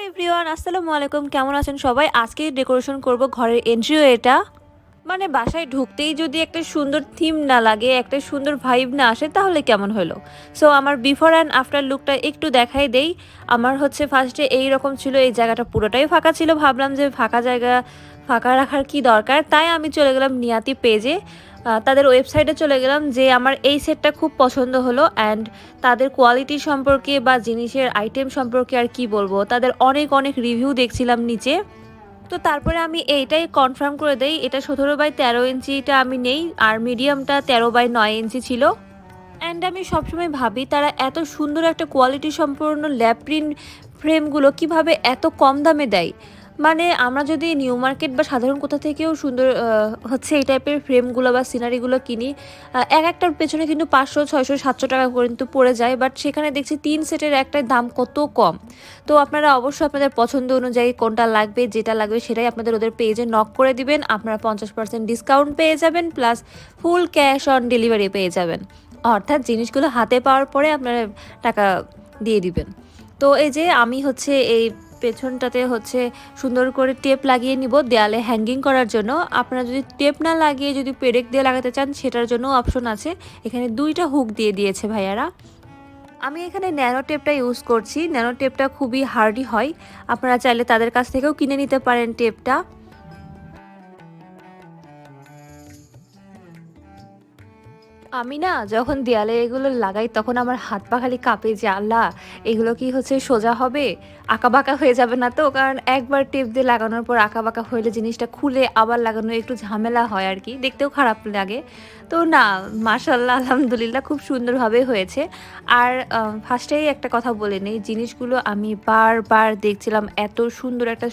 Everyone, আসসালামু আলাইকুম। কেমন আছেন সবাই? আজকে ডেকোরেশন করব ঘরের এন্ট্রিও এটা। মানে বাসায় ঢুকতেই যদি একটা সুন্দর থিম না লাগে, একটা সুন্দর ভাইব না আসে তাহলে কেমন হলো? সো আমার বিফোর অ্যান্ড আফটার লুকটা একটু দেখাই দেই। আমার হচ্ছে ফার্স্টে এইরকম ছিল, এই জায়গাটা পুরোটাই ফাঁকা ছিল। ভাবলাম যে ফাঁকা জায়গা ফাঁকা রাখার কি দরকার, তাই আমি চলে গেলাম নিয়াতি পেজে। তাদের ওয়েবসাইটে চলে গেলাম যে আমার এই সেটটা খুব পছন্দ হলো অ্যান্ড তাদের কোয়ালিটি সম্পর্কে বা জিনিসের আইটেম সম্পর্কে আর কি বলবো, তাদের অনেক অনেক রিভিউ দেখছিলাম নিচে। তো তারপরে আমি এইটাই কনফার্ম করে দেই, এটা 17x13 ইঞ্চিটা আমি নেই, আর মিডিয়ামটা 13x9 ইঞ্চি ছিল। অ্যান্ড আমি সবসময় ভাবি তারা এত সুন্দর একটা কোয়ালিটি সম্পন্ন ল্যাব প্রিন্ট ফ্রেমগুলো কিভাবে এত কম দামে দেয়। মানে আমরা যদি নিউ মার্কেট বা সাধারণ কোথা থেকেও সুন্দর হচ্ছে এই টাইপের ফ্রেমগুলো বা সিনারিগুলো কিনি, এক একটার পেছনে কিন্তু 500 600 700 টাকা করে কিন্তু পড়ে যায়, বাট সেখানে দেখছি 3 সেটের একটার দাম কত কম। তো আপনারা অবশ্যই আপনাদের পছন্দ অনুযায়ী কোনটা লাগবে, যেটা লাগবে সেটাই আপনাদের ওদের পেজে নক করে দিবেন। আপনারা 50% ডিসকাউন্ট পেয়ে যাবেন, plus full cash on delivery পেয়ে যাবেন। অর্থাৎ জিনিসগুলো হাতে পাওয়ার পরে আপনারা টাকা দিয়ে দিবেন। তো এই যে আমি হচ্ছে এই পেছনটাতে হচ্ছে সুন্দর করে টেপ লাগিয়ে নিব দেয়ালে হ্যাঙ্গিং করার জন্য। আপনারা যদি টেপ না লাগিয়ে যদি পেরেক দিয়ে লাগাতে চান সেটার জন্য অপশন আছে। এখানে 2টা হুক দিয়ে দিয়েছে ভাইয়ারা। আমি এখানে ন্যানো টেপটা ইউজ করছি। ন্যানো টেপটা খুবই হার্ডি হয়, আপনারা চাইলে তাদের কাছ থেকেও কিনে নিতে পারেন টেপটা। আমি না যখন দেয়ালে এগুলো লাগাই তখন আমার হাত পা খালি কাঁপে যে আল্লাহ, এগুলো কি হচ্ছে সোজা হবে, আঁকাবাঁকা হয়ে যাবে না তো? কারণ একবার টেপ দিয়ে লাগানোর পর আঁকাবাঁকা হলে জিনিসটা খুলে আবার লাগানো একটু ঝামেলা হয় আর কি, দেখতেও খারাপ লাগে। তো না, মাশাল্লাহ আলহামদুলিল্লাহ খুব সুন্দরভাবে হয়েছে। আর ফার্স্টেই একটা কথা বলে নেই, জিনিসগুলো আমি বারবার দেখছিলাম, এত সুন্দর একটা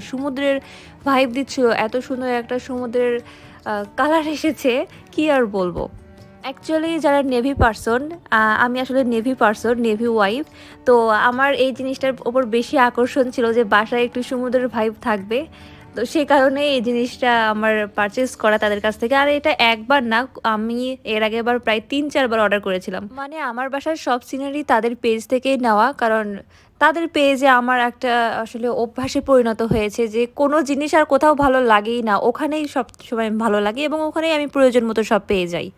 সমুদ্রের ভাইব দিচ্ছিল, এত সুন্দর একটা সমুদ্রের কালার এসেছে, কি আর বলবো। অ্যাকচুয়ালি যারা নেভি পারসন, আমি আসলে নেভি পারসন, নেভি ওয়াইফ। তো আমার এই জিনিসটার ওপর বেশি আকর্ষণ ছিল যে বাসায় একটু সমুদ্রের ভাইব থাকবে। তো সে কারণে এই জিনিসটা আমার পারচেস করা তাদের কাছ থেকে। আর এটা একবার না, আমি এর আগেবার প্রায় 3-4 বার অর্ডার করেছিলাম। মানে আমার বাসার সব সিনারি তাদের পেজ থেকেই নেওয়া, কারণ তাদের পেজে আমার একটা আসলে অভ্যাসে পরিণত হয়েছে যে কোনো জিনিস আর কোথাও ভালো লাগেই না, ওখানেই সব সময় ভালো লাগে এবং ওখানেই আমি প্রয়োজন মতো সব পেয়ে যাই।